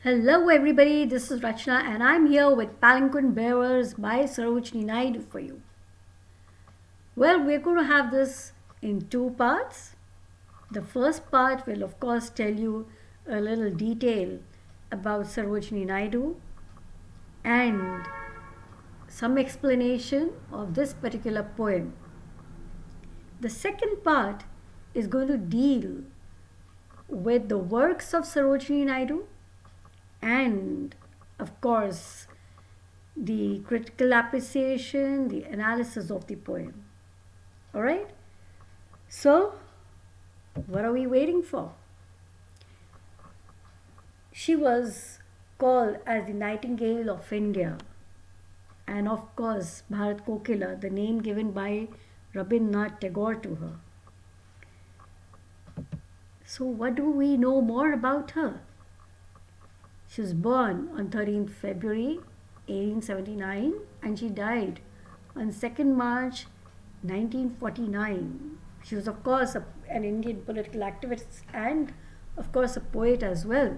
Hello everybody, this is Rachna and I'm here with Palanquin Bearers by Sarojini Naidu for you. Well, we're going to have this in two parts. The first part will of course tell you a little detail about Sarojini Naidu and some explanation of this particular poem. The second part is going to deal with the works of Sarojini Naidu and of course the critical appreciation, the analysis of the poem. All right? So, what are we waiting for? She was called as the Nightingale of India, and of course, Bharat Kokila, the name given by Rabindranath Tagore to her. So, what do we know more about her? She was born on 13th February 1879 and she died on 2nd March 1949. She was, of course, an Indian political activist and, of course, a poet as well.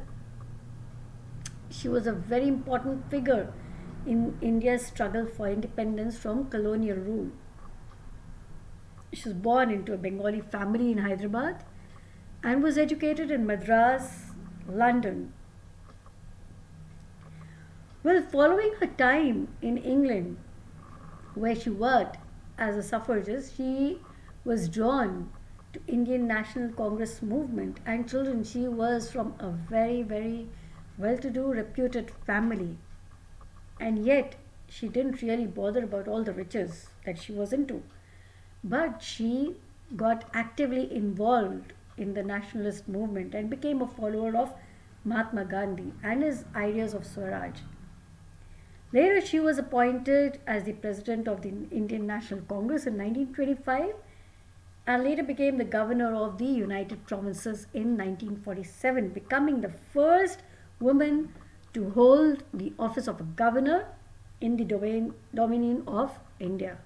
She was a very important figure in India's struggle for independence from colonial rule. She was born into a Bengali family in Hyderabad and was educated in Madras, London. Well, following her time in England, where she worked as a suffragist, she was drawn to Indian National Congress movement, and children, she was from a very well-to-do, reputed family. And yet, she didn't really bother about all the riches that she was into. But she got actively involved in the nationalist movement and became a follower of Mahatma Gandhi and his ideas of Swaraj. Later, she was appointed as the president of the Indian National Congress in 1925 and later became the governor of the United Provinces in 1947, becoming the first woman to hold the office of a governor in the dominion of India.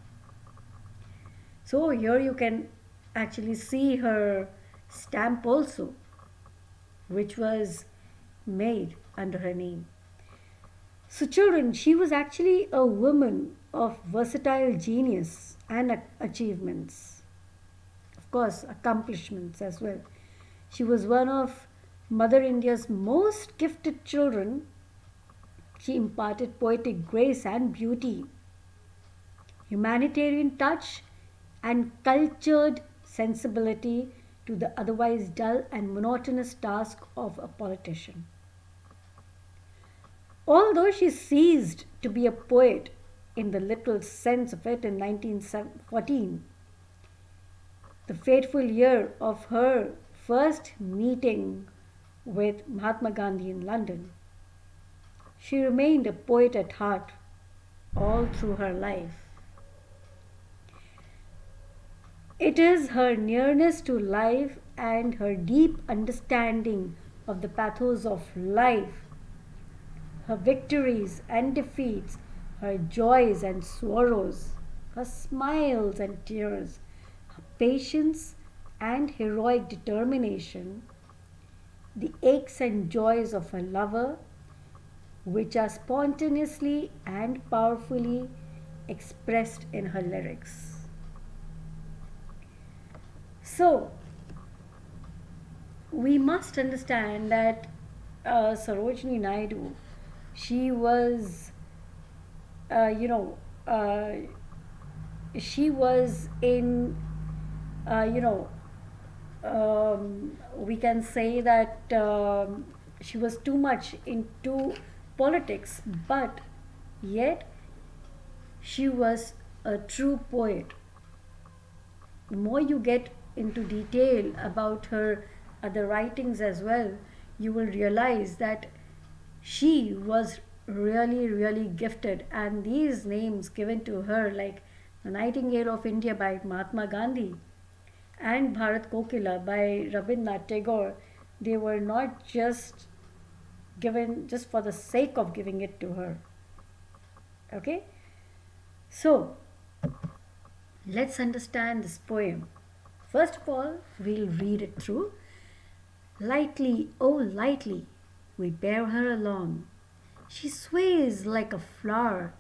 So here you can actually see her stamp also, which was made under her name. So, children, she was actually a woman of versatile genius and achievements. Of course, accomplishments as well. She was one of Mother India's most gifted children. She imparted poetic grace and beauty, humanitarian touch, and cultured sensibility to the otherwise dull and monotonous task of a politician. Although she ceased to be a poet in the literal sense of it in 1914, the fateful year of her first meeting with Mahatma Gandhi in London, she remained a poet at heart all through her life. It is her nearness to life and her deep understanding of the pathos of life, her victories and defeats, her joys and sorrows, her smiles and tears, her patience and heroic determination, the aches and joys of a lover, which are spontaneously and powerfully expressed in her lyrics. So, we must understand that Sarojini Naidu, she was, uh, you know, uh, she was in, you know, we can say that she was too much into politics, but yet she was a true poet. The more you get into detail about her other writings as well, you will realize that she was really gifted, and these names given to her, like the Nightingale of India by Mahatma Gandhi and Bharat Kokila by Rabindranath Tagore, they were not just given just for the sake of giving it to her. Okay? So, let's understand this poem. First of all, we'll read it through. Lightly, oh lightly, we bear her along. She sways like a flower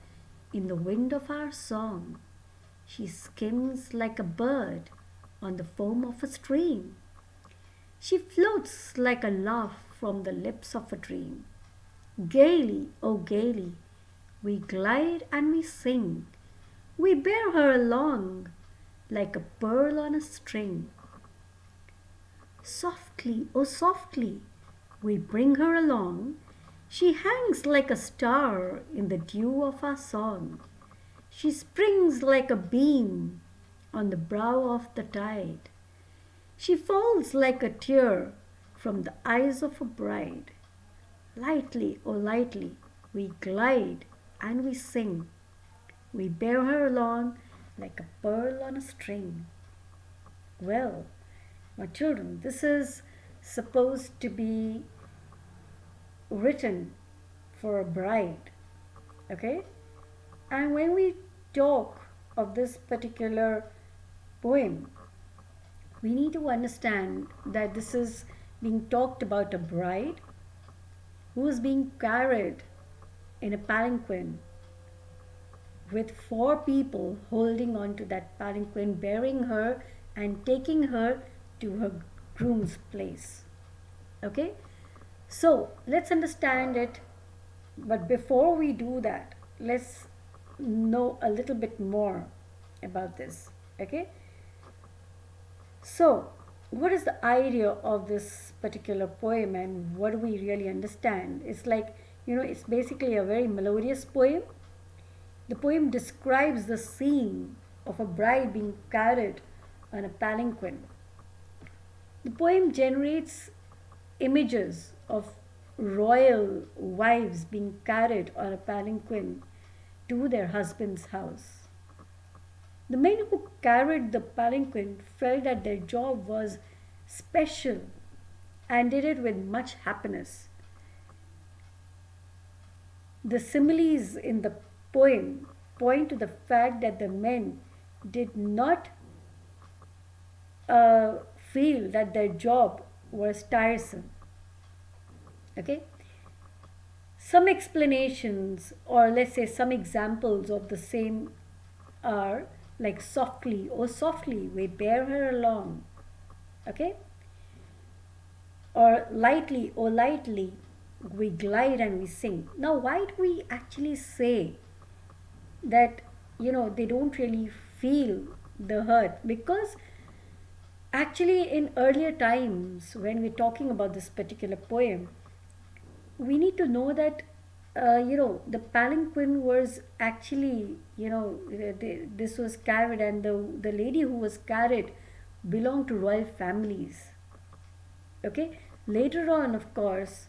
in the wind of our song. She skims like a bird on the foam of a stream. She floats like a laugh from the lips of a dream. Gaily, oh gaily, we glide and we sing. We bear her along like a pearl on a string. Softly, oh softly, we bring her along. She hangs like a star in the dew of our song. She springs like a beam on the brow of the tide. She falls like a tear from the eyes of a bride. Lightly, oh lightly, we glide and we sing. We bear her along like a pearl on a string. Well, my children, this is supposed to be written for a bride, okay? And when we talk of this particular poem, we need to understand that this is being talked about a bride who is being carried in a palanquin with four people holding on to that palanquin, bearing her and taking her to her groom's place. Okay? So let's understand it. But before we do that, let's know a little bit more about this. Okay? So, what is the idea of this particular poem and what do we really understand? It's like, it's basically a very melodious poem. The poem describes the scene of a bride being carried on a palanquin. The poem generates images of royal wives being carried on a palanquin to their husband's house. The men who carried the palanquin felt that their job was special and did it with much happiness. The similes in the poem point to the fact that the men did not feel that their job was tiresome. Okay? Some explanations, or let's say some examples of the same are like softly, oh softly, we bear her along. Okay? Or lightly, oh lightly, we glide and we sing. Now, why do we actually say that, they don't really feel the hurt? Because actually, in earlier times, when we're talking about this particular poem, we need to know that the palanquin was actually, this was carried, and the lady who was carried belonged to royal families. Okay, later on, of course,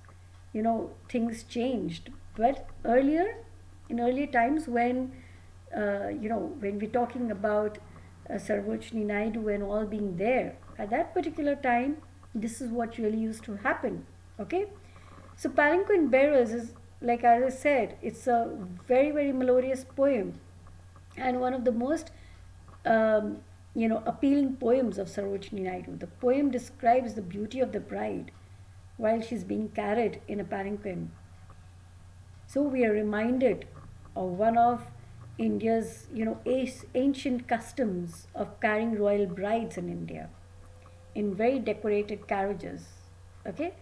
things changed, but in earlier times, when when we're talking about Sarojini Naidu and all being there at that particular time, this is what really used to happen. Okay, so Palanquin Bearers is, like as I said, it's a very, very melodious poem and one of the most appealing poems of Sarojini Naidu. The poem describes the beauty of the bride while she's being carried in a palanquin. So we are reminded of one of India's ancient customs of carrying royal brides in India in very decorated carriages. Okay,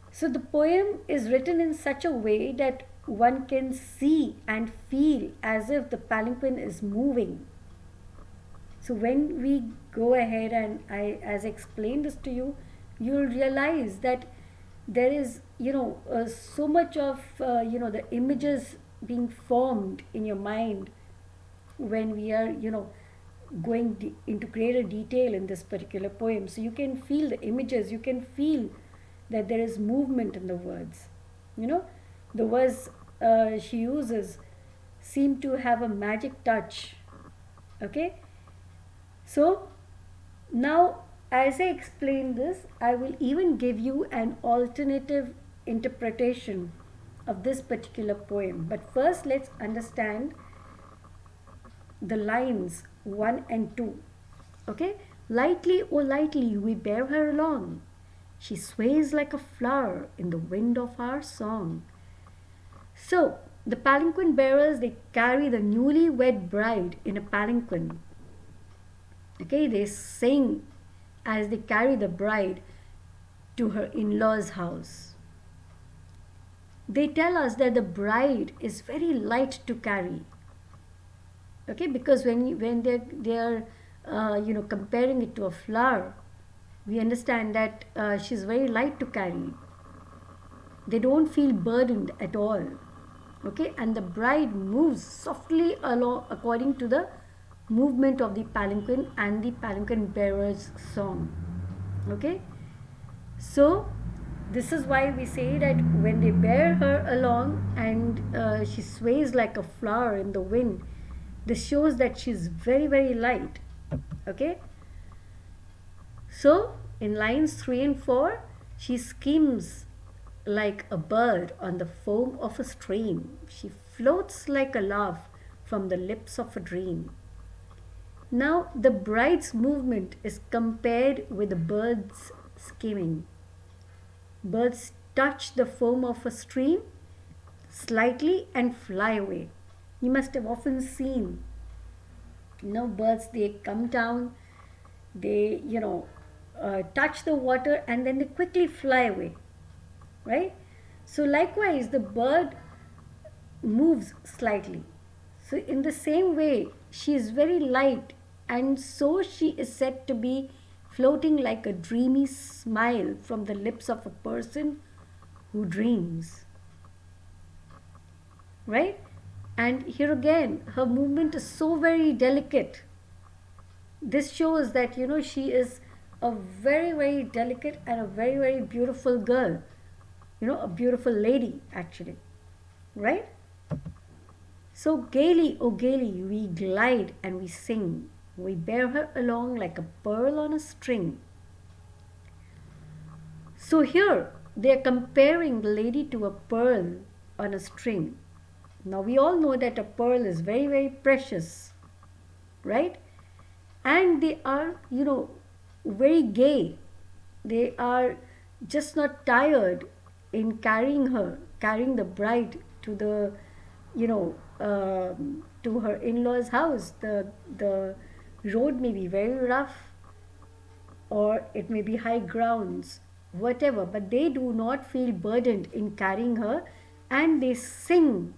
so the poem is written in such a way that one can see and feel as if the palanquin is moving. So when we go ahead and as I explain this to you, you'll realize that there is so much of the images being formed in your mind when we are going into greater detail in this particular poem. So you can feel the images, you can feel that there is movement in the words. The words she uses seem to have a magic touch. Okay, so now as I explain this, I will even give you an alternative interpretation of this particular poem. But first, let's understand the lines 1 and 2. Okay, lightly, oh lightly, we bear her along. She sways like a flower in the wind of our song. So, the palanquin bearers, they carry the newly wed bride in a palanquin. Okay, they sing as they carry the bride to her in-laws' house. They tell us that the bride is very light to carry. Okay, because when they are comparing it to a flower, we understand that she's very light to carry. They don't feel burdened at all. Okay, and the bride moves softly along according to the movement of the palanquin and the palanquin bearers song. Okay, so this is why we say that when they bear her along and she sways like a flower in the wind, this shows that she's very, very light. Okay, so in lines 3 and 4, she skims like a bird on the foam of a stream. She floats like a laugh from the lips of a dream. Now, the bride's movement is compared with the bird's skimming. Birds touch the foam of a stream slightly and fly away. You must have often seen, birds, they come down, they, touch the water and then they quickly fly away, right? So likewise, the bird moves slightly. So in the same way, she is very light, and so she is said to be floating like a dreamy smile from the lips of a person who dreams. Right? And here again, her movement is so very delicate. This shows that, she is a very, very delicate and a very, very beautiful girl. A beautiful lady, actually. Right? So gaily, oh gaily, we glide and we sing. We bear her along like a pearl on a string. So here, they are comparing the lady to a pearl on a string. Now we all know that a pearl is very, very precious, right? And they are, very gay. They are just not tired in carrying the bride to the, to her in-laws' house. The road may be very rough, or it may be high grounds, whatever, but they do not feel burdened in carrying her, and they sing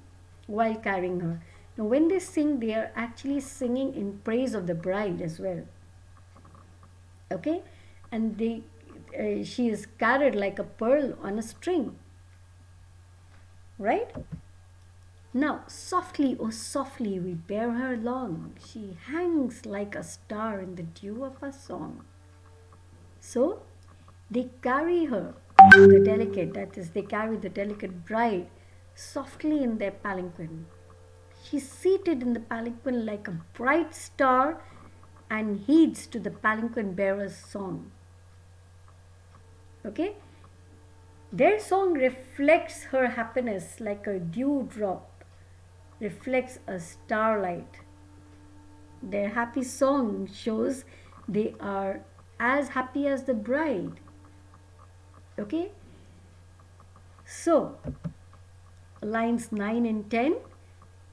while carrying her. Now, when they sing, they are actually singing in praise of the bride as well. Okay, and she is carried like a pearl on a string. Right? Now, softly, oh softly, we bear her along. She hangs like a star in the dew of a song. So, they carry her, they carry the delicate bride softly in their palanquin. She's seated in the palanquin like a bright star and heeds to the palanquin bearer's song. Okay? Their song reflects her happiness like a dewdrop reflects a starlight. Their happy song shows they are as happy as the bride. Okay? So, lines 9 and 10.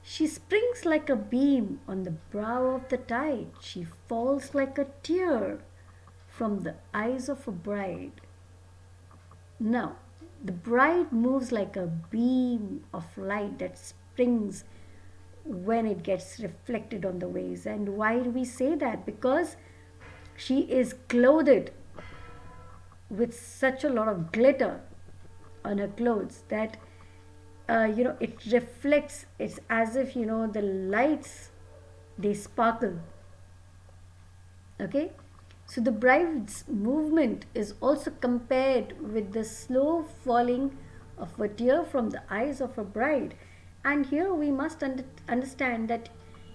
She springs like a beam on the brow of the tide. She falls like a tear from the eyes of a bride. Now, the bride moves like a beam of light that springs when it gets reflected on the waves. And why do we say that? Because she is clothed with such a lot of glitter on her clothes that it reflects. It's as if the lights, they sparkle. Okay, so the bride's movement is also compared with the slow falling of a tear from the eyes of a bride. And here we must understand that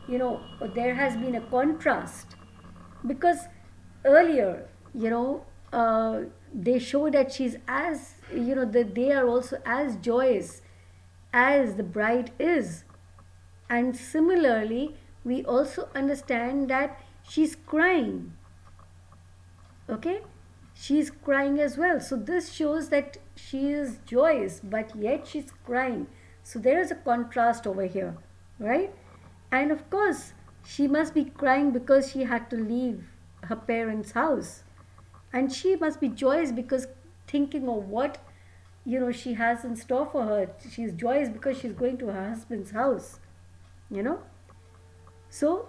there has been a contrast, because earlier they show that she's as that they are also as joyous as the bride is. And similarly, we also understand that she's crying. Okay? she's crying as well. So this shows that she is joyous, but yet she's crying. So there is a contrast over here, right? And of course, she must be crying because she had to leave her parents' house. And she must be joyous because thinking of what she has in store for her. She's joyous because she's going to her husband's house, you know. So,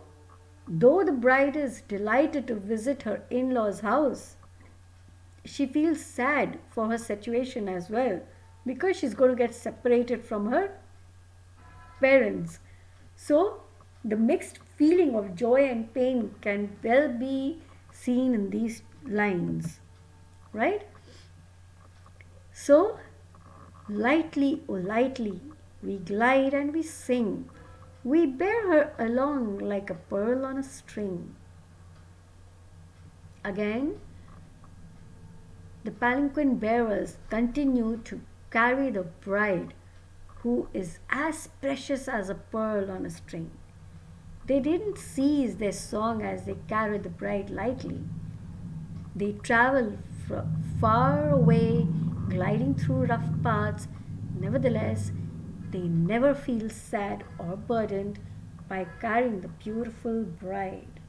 though the bride is delighted to visit her in law's house, she feels sad for her situation as well because she's going to get separated from her parents. So, the mixed feeling of joy and pain can well be seen in these lines, right? So, lightly, oh lightly, we glide and we sing. We bear her along like a pearl on a string. Again, the palanquin bearers continue to carry the bride, who is as precious as a pearl on a string. They didn't cease their song as they carried the bride lightly. They travel far away, gliding through rough paths. Nevertheless, they never feel sad or burdened by carrying the beautiful bride.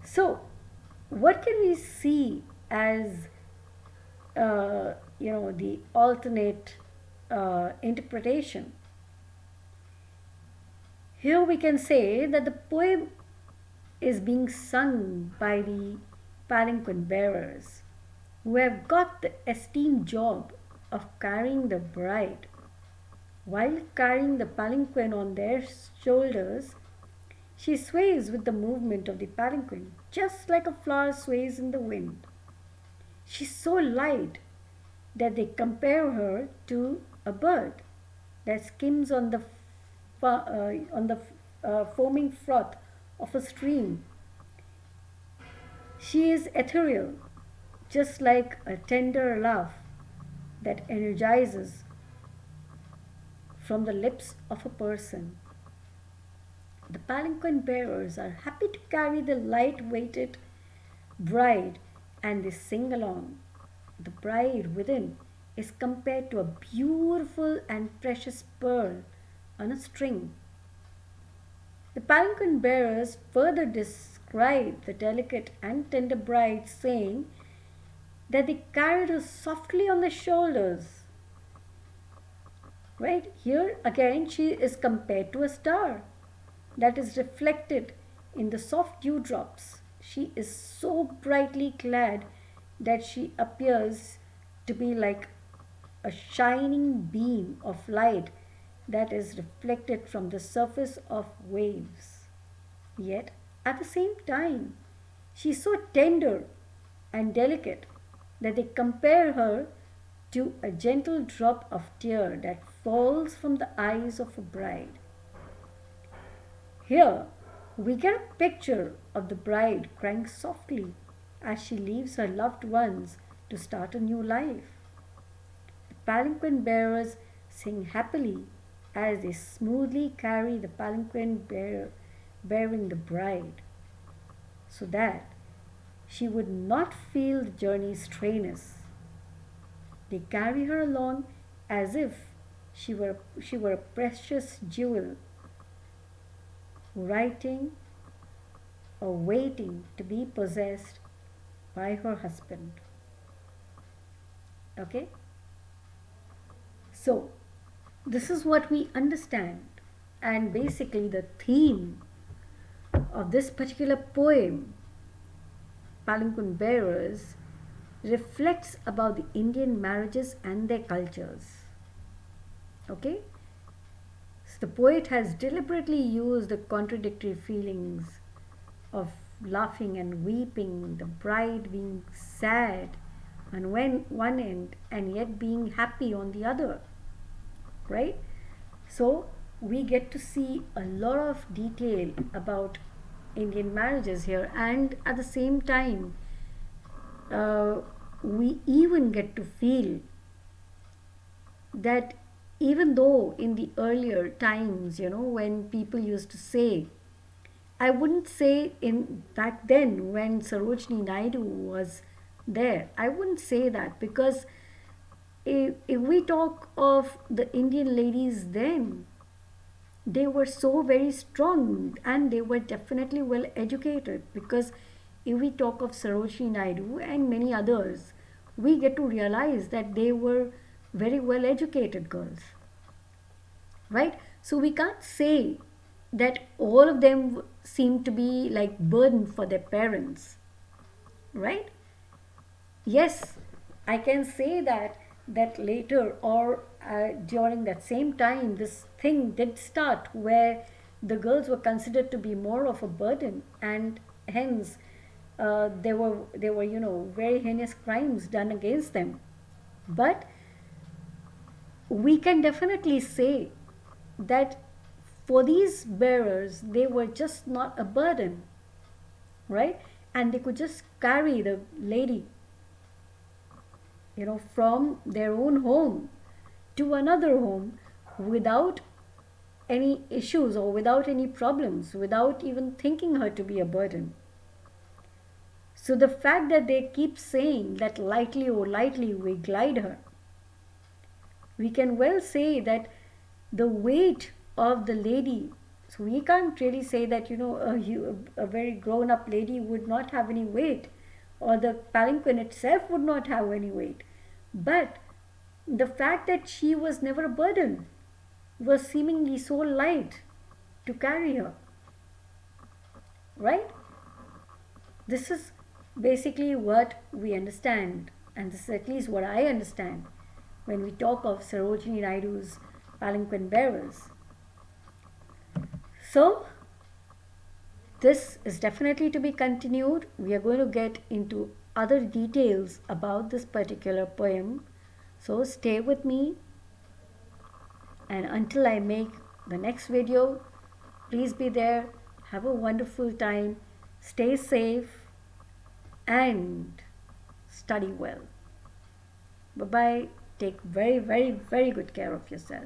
So, what can we see as the alternate interpretation? Here we can say that the poem is being sung by the palanquin bearers, who have got the esteemed job of carrying the bride. While carrying the palanquin on their shoulders, she sways with the movement of the palanquin, just like a flower sways in the wind. She's so light that they compare her to a bird that skims on the foaming froth of a stream. She is ethereal, just like a tender laugh that energizes from the lips of a person. The palanquin bearers are happy to carry the light-weighted bride, and they sing along. The bride within is compared to a beautiful and precious pearl on a string. The palanquin bearers further describe the delicate and tender bride, saying that they carried her softly on their shoulders. Right here again, she is compared to a star that is reflected in the soft dewdrops. She is so brightly clad that she appears to be like a shining beam of light that is reflected from the surface of waves. Yet, at the same time, she is so tender and delicate that they compare her to a gentle drop of tear that falls from the eyes of a bride. Here, we get a picture of the bride crying softly as she leaves her loved ones to start a new life. The palanquin bearers sing happily as they smoothly carry the palanquin bearing the bride, so that she would not feel the journey strenuous. They carry her along as if she were a precious jewel, waiting or waiting to be possessed by her husband. Okay? So, this is what we understand, and basically the theme of this particular poem, Palanquin Bearers, reflects about the Indian marriages and their cultures. Okay? So the poet has deliberately used the contradictory feelings of laughing and weeping, the bride being sad on one end and yet being happy on the other. Right? So we get to see a lot of detail about Indian marriages here, and at the same time, we even get to feel that even though in the earlier times, when people used to say I wouldn't say in back then when Sarojini Naidu was there. I wouldn't say that because if we talk of the Indian ladies then, they were so very strong and they were definitely well educated because if we talk of Sarojini Naidu and many others, we get to realize that they were very well educated girls, right? So we can't say that all of them seem to be like burden for their parents, right? Yes, I can say that later or during that same time, this thing did start where the girls were considered to be more of a burden, and hence there were very heinous crimes done against them. But we can definitely say that for these bearers, they were just not a burden, right? And they could just carry the lady from their own home to another home without any issues or without any problems, without even thinking her to be a burden. So the fact that they keep saying that lightly or lightly we glide her, we can well say that the weight of the lady, so we can't really say that a very grown up lady would not have any weight, or the palanquin itself would not have any weight, but the fact that she was never a burden was seemingly so light to carry her, right? This is basically what we understand, and this is at least what I understand when we talk of Sarojini Naidu's Palanquin Bearers. So, this is definitely to be continued. We are going to get into other details about this particular poem. So, stay with me, and until I make the next video, please be there. Have a wonderful time. Stay safe and study well. Bye bye. Take very, very, very good care of yourself.